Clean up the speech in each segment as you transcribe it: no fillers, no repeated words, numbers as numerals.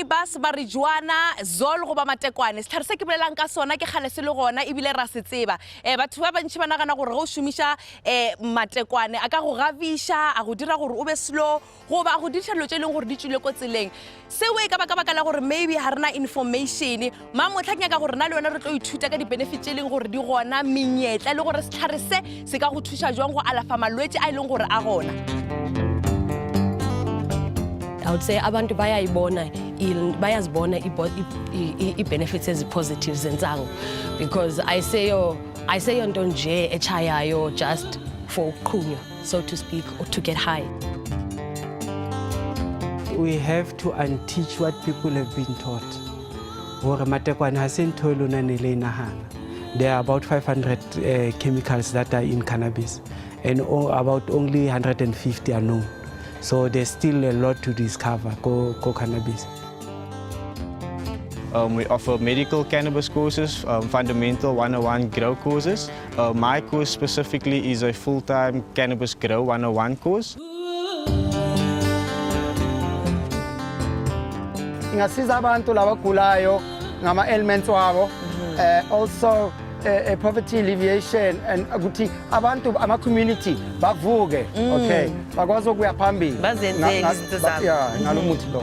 cannabis, marijuana, zol goba matekwane. Setlhare se ke bolelang ka sona ke gale se le gona ebile ra se tseba. Batho ba bantši ba nagana gore go šomiša matekwane a ka go gavisha, a go dira gore o be slow, goba a go dira dilo tse e leng gore di tswile ko tseleng. Seo e ka baka la gore maybe ha rena information, ma motlhaknya ka gore na le yona re tlo ithuta ka di-benefits tse e leng gore di gona, menyetla le gore setlhare se ka go thuša jwang go alafa malwetse a e leng gore a gona. I would say abantu bayazibona i-benefits ezi-positives zenzango, because I say nto nje echayayo just for ukuqhunywa, so to speak, or to get high. We have to unteach what people have been taught. There are about 500 chemicals that are in cannabis, and about only 150 are known. So there's still a lot to discover, cannabis. We offer medical cannabis courses, fundamental 101 grow courses. My course specifically is a full-time cannabis grow 101 course. Ingasiza abantu labagulayo ngama elements wabo, also poverty alleviation, and ukuthi abantu ama community bavuke, okay, bakwazi ukuya phambili Bazenzele izinto zabo. Yeah, ngalomuthi lo.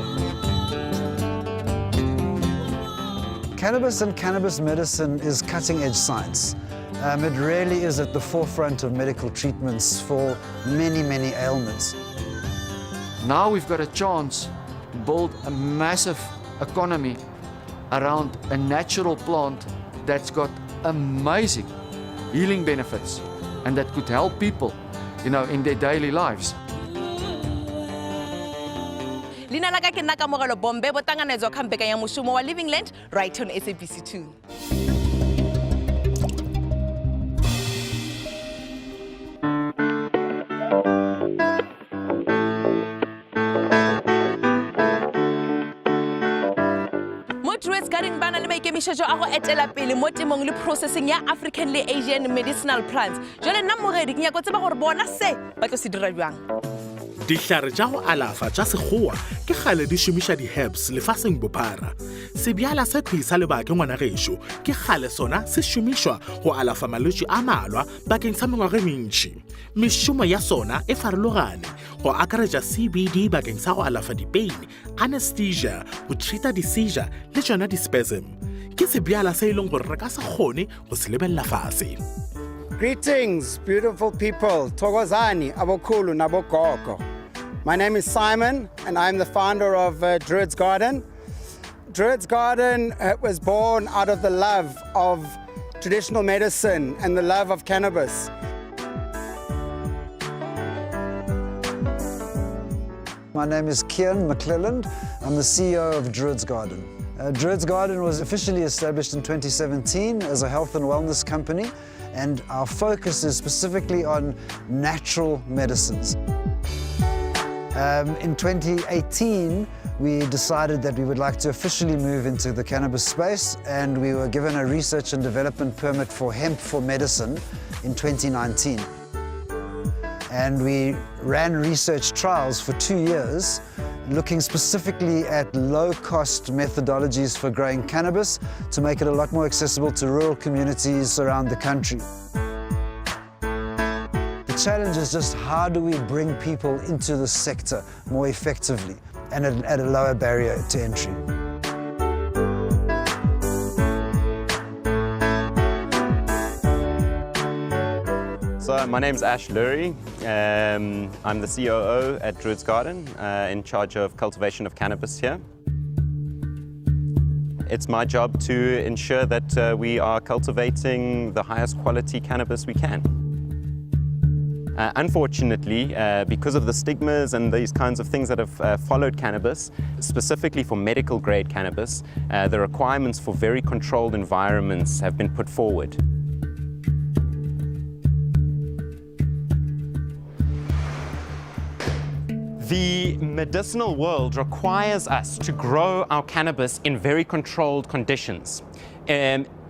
Cannabis and cannabis medicine is cutting-edge science. It really is at the forefront of medical treatments for many, many ailments. Now we've got a chance to build a massive economy around a natural plant that's got amazing healing benefits and that could help people, in their daily lives. Lina la ka ke nna Kamogelo Bombe bo tanganedzwa ka mpekanya mushumo wa Living Land right on SABC2. Druids garden bana le maikemišetšo a go etela pele mo temong le processing ya African le Asian medicinal plants. Jwale nna mogedi ke nyako tseba gore bona se ba tlo se dira jwang. Dihlare tša go alafa tša sekgowa ke gale di šomiša di-herbs lefaseng bophara. Sebjala se tshisa lebake ngwana gešo ke gale sona se šomišwa go alafa malwetši a malwa bakeng sa mengwaga mentši. Mešomo ya sona e farologane go akaretša CBD bakeng sa go alafa di-pain, anesthesia, go treata di-seizure le tšona di-spasm. Ke sebjala se e leng gore re ka se kgone go se lebelela fase. Greetings, beautiful people. Thokozani, abokhulu nabogogo. My name is Simon, and I'm the founder of Druids Garden. Druids Garden was born out of the love of traditional medicine and the love of cannabis. My name is Kian McClelland. I'm the CEO of Druids Garden. Druids Garden was officially established in 2017 as a health and wellness company, and our focus is specifically on natural medicines. In 2018, we decided that we would like to officially move into the cannabis space, and we were given a research and development permit for hemp for medicine in 2019. And we ran research trials for 2 years, looking specifically at low-cost methodologies for growing cannabis to make it a lot more accessible to rural communities around the country. The challenge is just how do we bring people into the sector more effectively and at a lower barrier to entry. So my name's Ash Lurie. I'm the COO at Druids Garden, in charge of cultivation of cannabis here. It's my job to ensure that we are cultivating the highest quality cannabis we can. Unfortunately, because of the stigmas and these kinds of things that have followed cannabis, specifically for medical grade cannabis, the requirements for very controlled environments have been put forward. The medicinal world requires us to grow our cannabis in very controlled conditions,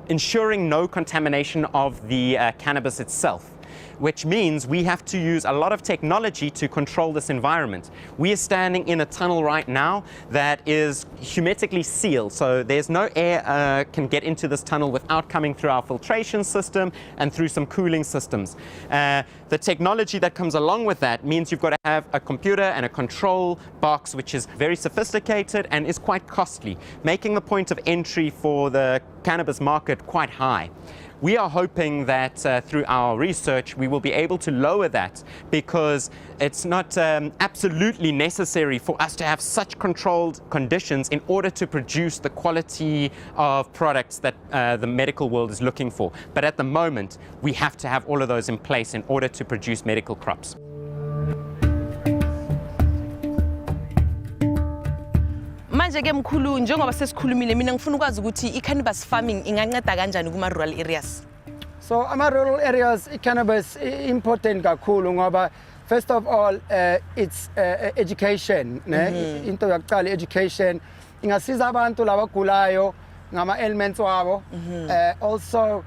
ensuring no contamination of the cannabis itself. which means we have to use a lot of technology to control this environment. We are standing in a tunnel right now that is hermetically sealed, so there's no air can get into this tunnel without coming through our filtration system and through some cooling systems. The technology that comes along with that means you've got to have a computer and a control box which is very sophisticated and is quite costly, making the point of entry for the cannabis market quite high. We are hoping that through our research we will be able to lower that, because it's not absolutely necessary for us to have such controlled conditions in order to produce the quality of products that the medical world is looking for. But at the moment we have to have all of those in place in order to produce medical crops. Manje ke mkhulu, njengoba sesikhulumile, mina ngifuna ukwazi ukuthi i-cannabis farming inganceda kanjani kuma-rural areas. So ama-rural areas, i-cannabis important kakhulu ngoba first of all it's education, ne? Into yokuqala education ingasiza abantu labagulayo ngama-elements wabo, also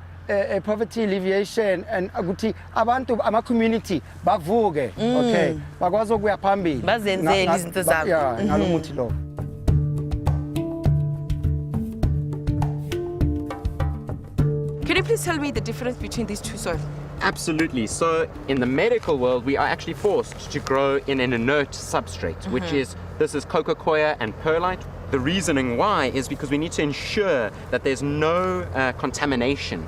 poverty alleviation, and ukuthi abantu ama-community bavuke, okay, bakwazi ukuya phambili bazenzele izinto zabo. Yeah, ngalo muthi lo. Can you please tell me the difference between these two soils? Absolutely. So in the medical world, we are actually forced to grow in an inert substrate, which is, this is cococoya and perlite. The reasoning why is because we need to ensure that there's no contamination.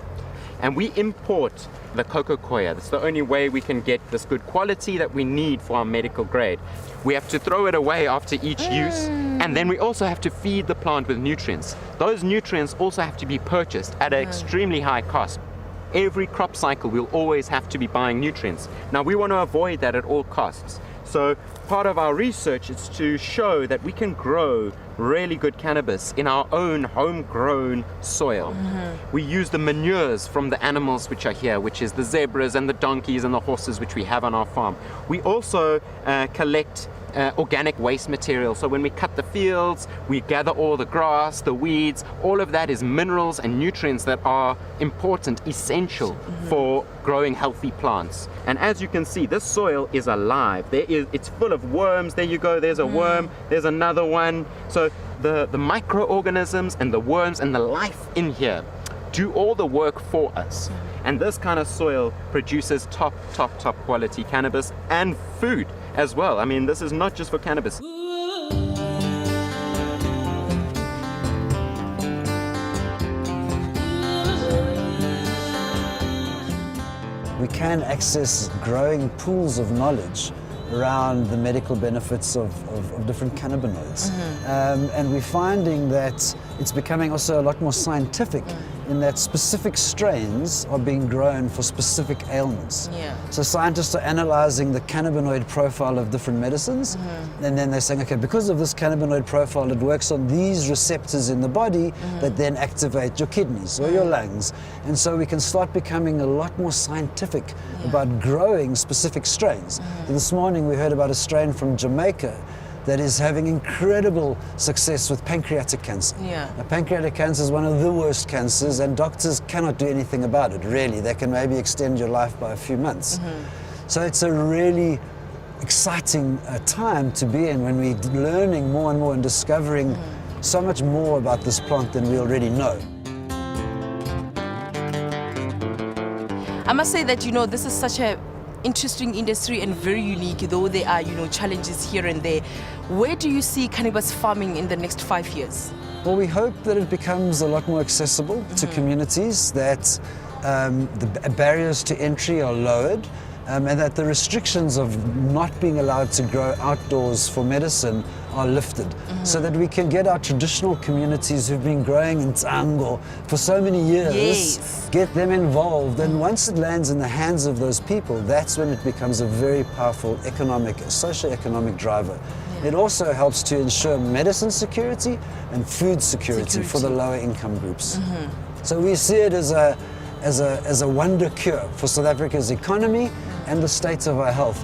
And we import the cococoya. That's the only way we can get this good quality that we need for our medical grade. We have to throw it away after each use, and then we also have to feed the plant with nutrients. Those nutrients also have to be purchased at an extremely high cost. Every crop cycle we'll always have to be buying nutrients. Now we want to avoid that at all costs. So part of our research is to show that we can grow really good cannabis in our own homegrown soil. We use the manures from the animals which are here, which is the zebras and the donkeys and the horses which we have on our farm. We also collect organic waste material. So when we cut the fields, we gather all the grass, the weeds, all of that is minerals and nutrients that are important, essential for growing healthy plants. And as you can see, this soil is alive. It's full of worms. There you go, there's a worm, there's another one. So the microorganisms and the worms and the life in here do all the work for us. And this kind of soil produces top quality cannabis and food as well. I mean, this is not just for cannabis. We can access growing pools of knowledge around the medical benefits of different cannabinoids. And we're finding that it's becoming also a lot more scientific in that specific strains are being grown for specific ailments. So scientists are analyzing the cannabinoid profile of different medicines, and then they're saying, okay, because of this cannabinoid profile, it works on these receptors in the body that then activate your kidneys or your lungs. And so we can start becoming a lot more scientific about growing specific strains. This morning we heard about a strain from Jamaica that is having incredible success with pancreatic cancer. Now, pancreatic cancer is one of the worst cancers, and doctors cannot do anything about it, really. They can maybe extend your life by a few months. So it's a really exciting time to be in when we're learning more and more and discovering so much more about this plant than we already know. I must say that, you know, this is such a interesting industry and very unique, though there are, you know, challenges here and there. Where do you see cannabis farming in the next 5 years? Well, we hope that it becomes a lot more accessible to communities, that the barriers to entry are lowered, and that the restrictions of not being allowed to grow outdoors for medicine are lifted, so that we can get our traditional communities who've been growing in Tsango for so many years, get them involved. And once it lands in the hands of those people, that's when it becomes a very powerful economic, socio-economic driver. It also helps to ensure medicine security and food security for the lower income groups. So we see it as a wonder cure for South Africa's economy and the state of our health.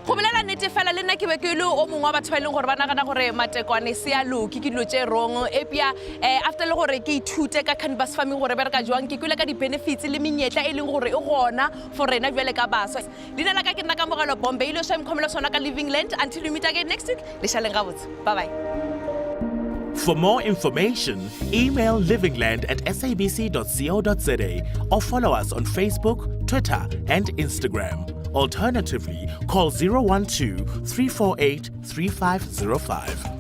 Go bolela nnete fela le nna ke be ke le o mongwe wa batho ba leng gore ba nagana gore matekwane se a loki ke dilo tse wrong epia after le gore ke ithute ka cannabis farming gore bereka jwang ke kwile ka di-benefits le menyetla e leng gore e gona for rena jwale ka baswa leina la ka ke nna ka mogalo bombe ile sha mkhomelo sona ka living land until we meet again next week le shaleng gabotse bye bye. For more information, email livingland@sabc.co.za or follow us on Facebook, Twitter, and Instagram. Alternatively, call 012 348 3505.